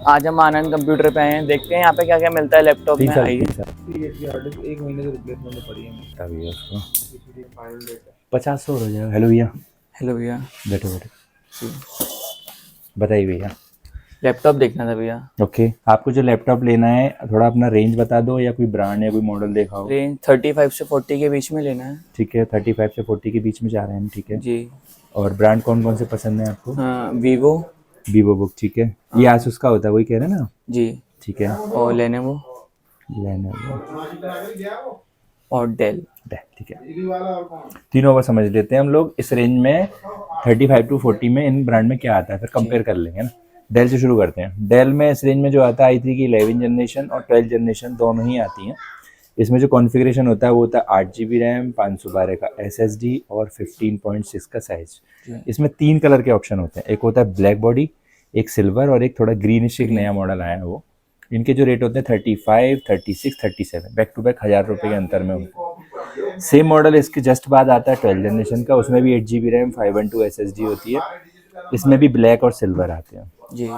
आज हम आनंद कंप्यूटर पे आए हैं, देखते हैं यहाँ पे क्या क्या मिलता है लैपटॉप में। आइए। 1 महीने से रिप्लेसमेंट में पड़ी है अभी उसको 50 हो जाएगा। हेलो भैया। हेलो भैया। बैठो बैठो। बताइए भैया। लैपटॉप देखना था भैया। ओके, आपको जो लैपटॉप लेना है थोड़ा अपना रेंज बता दो, या कोई ब्रांड या कोई मॉडल देखा हो। रेंज 35 से 40 के बीच में लेना है। ठीक है, 35 से 40 के बीच में जा रहे हैं हम। ठीक है। जी। और ब्रांड कौन कौन से पसंद है आपको। हाँ, वीवो। Vivo book. ठीक है, ये आसूस का होता है, वही कह रहे हैं ना। जी। ठीक है। और लेनोवो लेनोवो और डेल। ठीक है, तीनों का समझ लेते हैं हम लोग। इस रेंज में 35 to 40 में इन ब्रांड में क्या आता है, फिर कंपेयर कर लेंगे ना। डेल से शुरू करते हैं। डेल में इस रेंज में जो आता है i3 की 11 जनरेशन और 12 जनरेशन दोनों ही आती हैं। इसमें जो कॉन्फ़िगरेशन होता है वो होता है 8 GB रैम, 512 का SSD और 15.6 का साइज। इसमें 3 कलर के ऑप्शन होते हैं, एक होता है ब्लैक बॉडी, एक सिल्वर और एक थोड़ा ग्रीनिश। एक नया मॉडल आया है वो। इनके जो रेट होते हैं 35, 36, 37, बैक टू बैक 1000 रुपये के अंतर में होते हैं। सेम मॉडल इसके जस्ट बाद आता है 12 जनरेशन का, उसमें भी 8 GB रैम, 512 SSD होती है। इसमें भी ब्लैक और सिल्वर आते हैं। जी।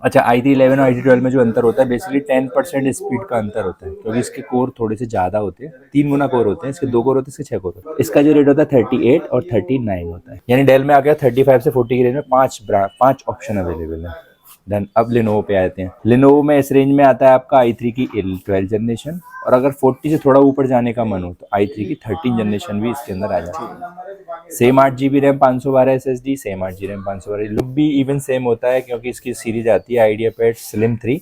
अच्छा, i3 11 और i3 12 में जो अंतर होता है बेसिकली 10% स्पीड का अंतर होता है, क्योंकि इसके कोर थोड़े से ज़्यादा होते हैं। 3 गुना कोर होते हैं, इसके 2 कोर होते हैं, इसके 6 कोर होते हैं। इसका जो रेट होता है 38 और 39 होता है। यानी डेल में आ गया 35 से 40 की रेंज में 5 ऑप्शन अवेलेबल है। देन अब लेनोवो पे आते हैं। लेनोवो में इस रेंज में आता है आपका i3 की 12 जनरेशन, और अगर 40 से थोड़ा ऊपर जाने का मन हो तो i3 की 13 जनरेशन भी इसके अंदर आ जाती है। Same 8 GB RAM, 512 SSD, same 8 GB RAM, 512। Look भी इवन सेम होता है, क्योंकि इसकी सीरीज आती है आइडिया पैड स्लिम 3,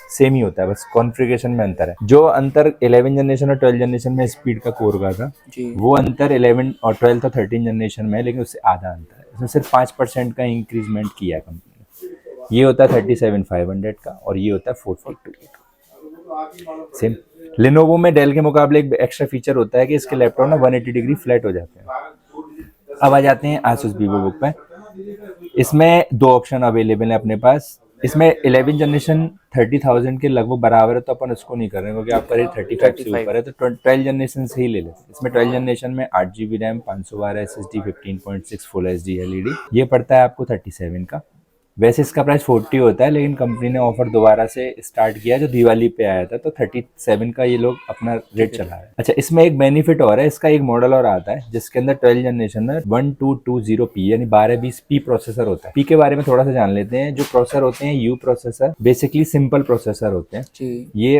सेम ही होता है, बस कॉन्फ़िगरेशन में अंतर है। जो अंतर 11 जनरेशन और 12 जनरेशन में स्पीड का कोर का था, वो अंतर 11 और 12 था 13 जनरेशन में, लेकिन उससे आधा अंतर है। इसमें सिर्फ 5% का इंक्रीजमेंट किया है कंपनी ने। ये होता है 37,500 का और ये होता है 442 का। सेम। लेनोवो में डेल के मुकाबले एक एक्स्ट्रा फीचर होता है कि इसके लैपटॉप ना 180 डिग्री फ्लैट हो जाते हैं। अब आ जाते हैं आसूस वीवो बुक पे। इसमें 2 ऑप्शन अवेलेबल है अपने पास। इसमें 11 जनरेशन 30,000 के लगभग बराबर है, तो अपन उसको नहीं कर रहे हैं क्योंकि आपका रेट 35 से ऊपर है, तो 12 जनरेशन से ही ले लेते हैं। इसमें 12 जनरेशन में 8 GB RAM, 512 SSD, 15.6 full HD LED। ये पड़ता है आपको 37 का। वैसे इसका प्राइस 40 होता है, लेकिन कंपनी ने ऑफर दोबारा से स्टार्ट किया जो दिवाली पे आया था, तो 37 का ये लोग अपना रेट चला रहे हैं। अच्छा, इसमें एक बेनिफिट और है, इसका एक मॉडल और आता है जिसके अंदर 12 जनरेशन में 1220P यानी 1220P प्रोसेसर होता है। पी के बारे में थोड़ा सा जान लेते हैं। जो प्रोसेसर होते हैं U processor, basically simple processor होते हैं। ये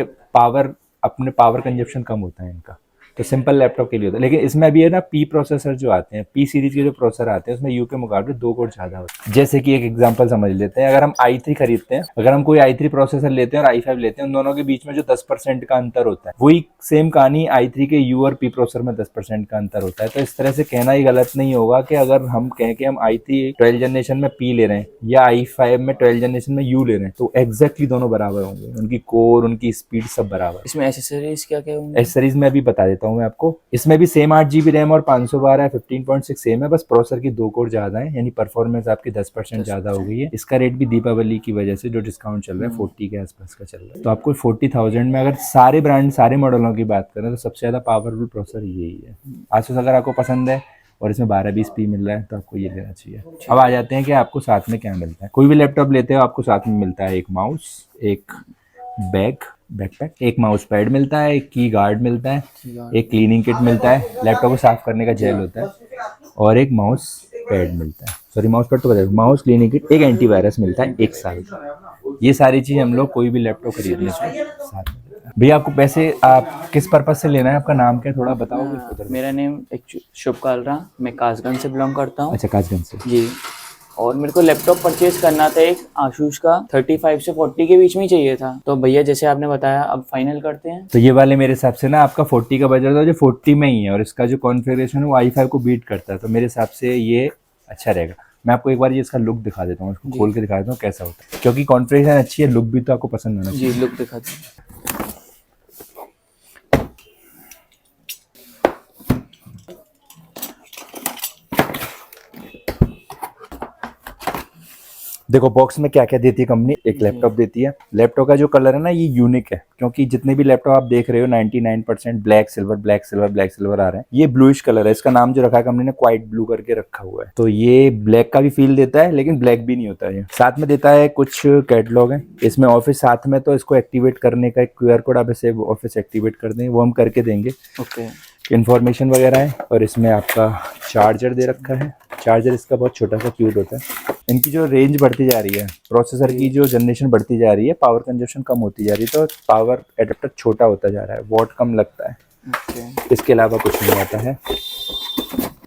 अपने पावर कंजप्शन कम होता है इनका, तो सिंपल लैपटॉप के लिए होता है। लेकिन इसमें अभी है ना पी प्रोसेसर जो आते हैं, पी सीरीज के जो प्रोसेसर आते हैं उसमें यू के मुकाबले 2 कोर ज्यादा होते हैं। जैसे कि एक एग्जांपल समझ लेते हैं, अगर हम i3 खरीदते हैं, अगर हम कोई i3 प्रोसेसर लेते हैं और i5 लेते हैं, उन दोनों के बीच में जो 10% का अंतर होता है, वही सेम कहानी i3 के यू और पी प्रोसेसर में 10% का अंतर होता है। तो इस तरह से कहना ही गलत नहीं होगा कि अगर हम कहें कि हम i3 12 जनरेशन में पी ले रहे हैं या i5 में 12 जनरेशन में यू ले रहे हैं, तो एग्जैक्टली दोनों बराबर होंगे, उनकी कोर, उनकी स्पीड सब बराबर। इसमें एसेसरीज क्या क्या होंगे? एसेसरीज में अभी बता देता हूँ मैं आपको। इसमें भी सेम 8 GB रैम और 512 15.6 सेम है, बस प्रोसेसर की 2 कोर ज्यादा है, यानी परफॉर्मेंस आपकी 10% ज्यादा हो गई है। इसका रेट भी दीपावली की वजह से जो डिस्काउंट चल रहा है 40 के आसपास का चल रहा है, तो आपको 40,000 में अगर सारे ब्रांड सारे मॉडलों की बात करें तो सबसे ज्यादा पावरफुल प्रोसेसर यही है। आसूस अगर आपको पसंद है और इसमें 1220P मिल रहा है तो आपको ये लेना चाहिए। अब आ जाते हैं कि आपको साथ में क्या मिलता है। कोई भी लैपटॉप लेते हो आपको साथ में मिलता है एक माउस, एक बैकपैक, एक माउस पैड मिलता है, एक की गार्ड मिलता है, एक क्लीनिंग किट मिलता है, लैपटॉप को साफ करने का जेल होता है, और एक माउस पैड मिलता है। सॉरी, माउस पैड तो बता, माउस, क्लीनिंग किट, एक एंटीवायरस मिलता है 1 साल का। ये सारी चीज हम लोग कोई भी लैपटॉप खरीदने से साथ में देते हैं। भैया आपको पैसे आप किस पर्पज से लेना है, आपका नाम क्या थोड़ा बताओगे? मेरा नेम शुभ कालरा, मैं कासगंज से बिलोंग करता हूँ। अच्छा, कासगंज से जी। और मेरे को लैपटॉप परचेज करना था एक आसूस का, 35 से 40 के बीच में ही चाहिए था। तो भैया जैसे आपने बताया, अब फाइनल करते हैं। तो ये वाले मेरे हिसाब से ना आपका 40 का बजट था, जो 40 में ही है, और इसका जो कॉन्फ़िगरेशन है वो i5 को बीट करता है, तो मेरे हिसाब से ये अच्छा रहेगा। मैं आपको एक बार ये इसका लुक दिखा देता हूँ, इसको खोल के दिखा देता हूँ कैसा होता है, क्योंकि कॉन्फ़िगरेशन अच्छी है, लुक भी तो आपको पसंद आना चाहिए। जी, लुक दिखाते हैं। देखो बॉक्स में क्या क्या देती है कंपनी, एक लैपटॉप देती है। लैपटॉप का जो कलर है ना ये यूनिक है, क्योंकि जितने भी लैपटॉप आप देख रहे हो 99% black silver black silver black silver आ रहे हैं। ये ब्लूइश कलर है, इसका नाम जो रखा है कंपनी ने क्वाइट ब्लू करके रखा हुआ है। तो ये ब्लैक का भी फील देता है, लेकिन ब्लैक भी नहीं होता है। साथ में देता है कुछ कैटलॉग है इसमें, ऑफिस साथ में, तो इसको एक्टिवेट करने का एक QR कोड आप इसे ऑफिस एक्टिवेट कर दें, वो हम करके देंगे। ओके, इन्फॉर्मेशन वगैरह है, और इसमें आपका चार्जर दे रखा है। चार्जर इसका बहुत छोटा सा क्यूट होता है। इनकी जो रेंज बढ़ती जा रही है, प्रोसेसर की जो जनरेशन बढ़ती जा रही है, पावर कंजप्शन कम होती जा रही है, तो पावर एडेप्टर छोटा होता जा रहा है, वॉट कम लगता है। ओके, इसके अलावा कुछ नहीं आता है।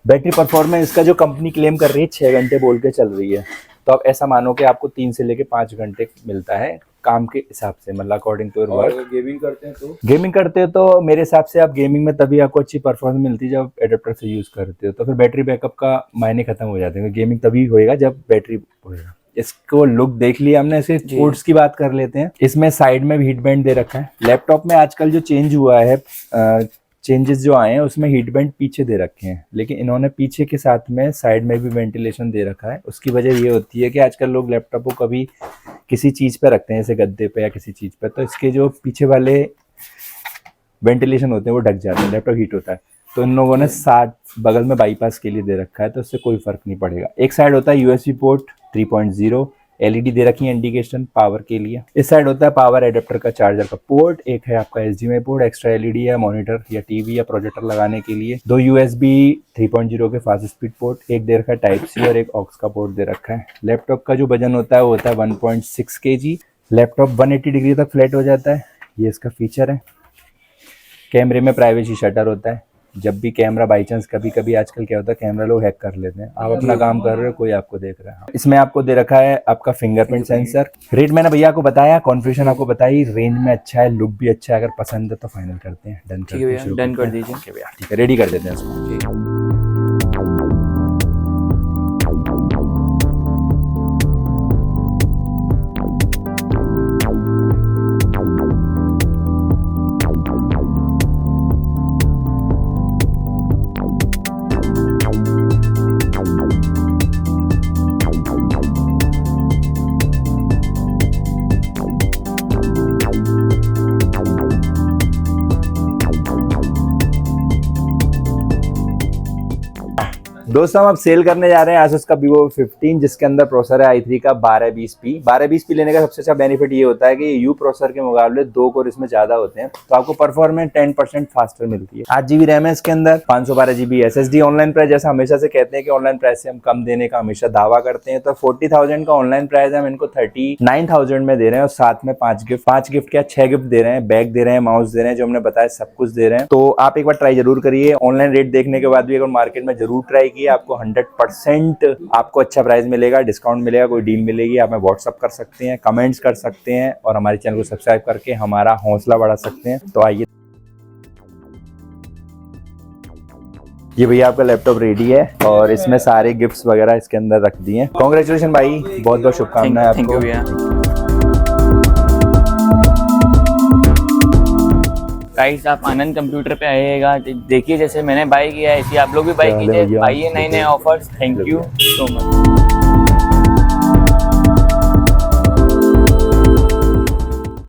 बैटरी परफॉर्मेंस इसका जो कंपनी क्लेम कर रही है 6 घंटे बोल के चल रही है, तो आप ऐसा मानो कि आपको 3 से लेके 5 घंटे मिलता है काम के हिसाब से, मतलब अकॉर्डिंग टू योर और वर्क। अगर गेमिंग करते हैं तो गेमिंग करते हो तो मेरे हिसाब से आप गेमिंग में तभी आपको अच्छी परफॉर्मेंस मिलती है जब एडेप्टर से यूज करते हो, तो फिर बैटरी बैकअप का मायने खत्म हो जाते हैं। गेमिंग तभी होएगा जब बैटरी होएगा। इसको लुक देख लिया हमने, इसके पोर्ट्स की बात कर लेते हैं। इसमें साइड में भी हीट बैंड दे रखा है। लैपटॉप में आजकल जो चेंज हुआ है, चेंजेस जो आए हैं उसमें हीट बैंड पीछे दे रखे हैं, लेकिन इन्होंने पीछे के साथ में साइड में भी वेंटिलेशन दे रखा है। उसकी वजह ये होती है कि आजकल लोग लैपटॉप को कभी किसी चीज़ पे रखते हैं, जैसे गद्दे पे या किसी चीज़ पे, तो इसके जो पीछे वाले वेंटिलेशन होते हैं वो ढक जाते हैं, लैपटॉप हीट होता है। तो इन लोगों ने साथ बगल में बाईपास के लिए दे रखा है, तो उससे कोई फर्क नहीं पड़ेगा। एक साइड होता है USB पोर्ट 3.0, LED दे रखी है इंडिकेशन पावर के लिए। इस साइड होता है पावर एडेप्टर का चार्जर का पोर्ट। एक है आपका HDMI पोर्ट, एक्स्ट्रा LED या मॉनिटर या टीवी या प्रोजेक्टर लगाने के लिए। 2 USB 3.0 के फास्ट स्पीड पोर्ट, एक दे रखा है टाइप C और एक ऑक्स का पोर्ट दे रखा है। लैपटॉप का जो वजन होता है वो होता है 1.6 kg। लैपटॉप 180 डिग्री तक फ्लैट हो जाता है, ये इसका फीचर है। कैमरे में प्राइवेसी शटर होता है, जब भी कैमरा बाई चांस कभी कभी आजकल क्या होता है कैमरा लोग हैक कर लेते हैं, आप अपना काम कर रहे हो कोई आपको देख रहा है। इसमें आपको दे रखा है आपका फिंगरप्रिंट सेंसर। रेट मैंने भैया को बताया, कॉन्फ़िगरेशन आपको बताई, रेंज में अच्छा है, लुक भी अच्छा है। अगर पसंद है तो फाइनल करते हैं, डन ठीक है भैया, डन कर दीजिए। ठीक है भैया, ठीक है, रेडी कर देते हैं इसको। दोस्तों हम अब सेल करने जा रहे हैं Asus का Vivo 15, जिसके अंदर प्रोसेसर है i3 का 1220p। 1220p लेने का सबसे अच्छा बेनिफिट ये होता है कि U प्रोसेसर के मुकाबले 2 कोर इसमें ज्यादा होते हैं, तो आपको परफॉर्मेंस 10% फास्टर मिलती है। 8GB रैम है इसके अंदर, 512GB SSD। ऑनलाइन प्राइस जैसा हमेशा से कहते हैं कि ऑनलाइन प्राइस से हम कम देने का हमेशा दावा करते हैं, तो 40,000 का ऑनलाइन प्राइस है, हम इनको 39,000 में दे रहे हैं, और साथ में 5 गिफ्ट क्या 6 गिफ्ट दे रहे हैं, बैग दे रहे हैं, माउस दे रहे हैं, जो हमने बताया सब कुछ दे रहे हैं। तो आप एक बार ट्राई जरूर करिए। ऑनलाइन रेट देखने के बाद भी अगर मार्केट में जरूर ट्राई किए, आपको 100% आपको अच्छा प्राइस मिलेगा, डिस्काउंट मिलेगा, कोई डील मिलेगी। आप हमें व्हाट्सअप कर सकते हैं, कमेंट्स कर सकते हैं, और हमारे चैनल को सब्सक्राइब करके हमारा हौसला बढ़ा सकते हैं। तो आइए, ये भैया आपका लैपटॉप रेडी है, और इसमें सारे गिफ्ट्स वगैरह इसके अंदर रख दिए। कांग्रेचुलेशन भाई, बहुत बहुत शुभकामनाएं आपको। थैंक यू भैया। गाइस आप आनंद कंप्यूटर पे आइएगा, देखिए जैसे मैंने बाय किया है ऐसे आप लोग भी बाय कीजिए, आइए नए नए offers. Thank you so much.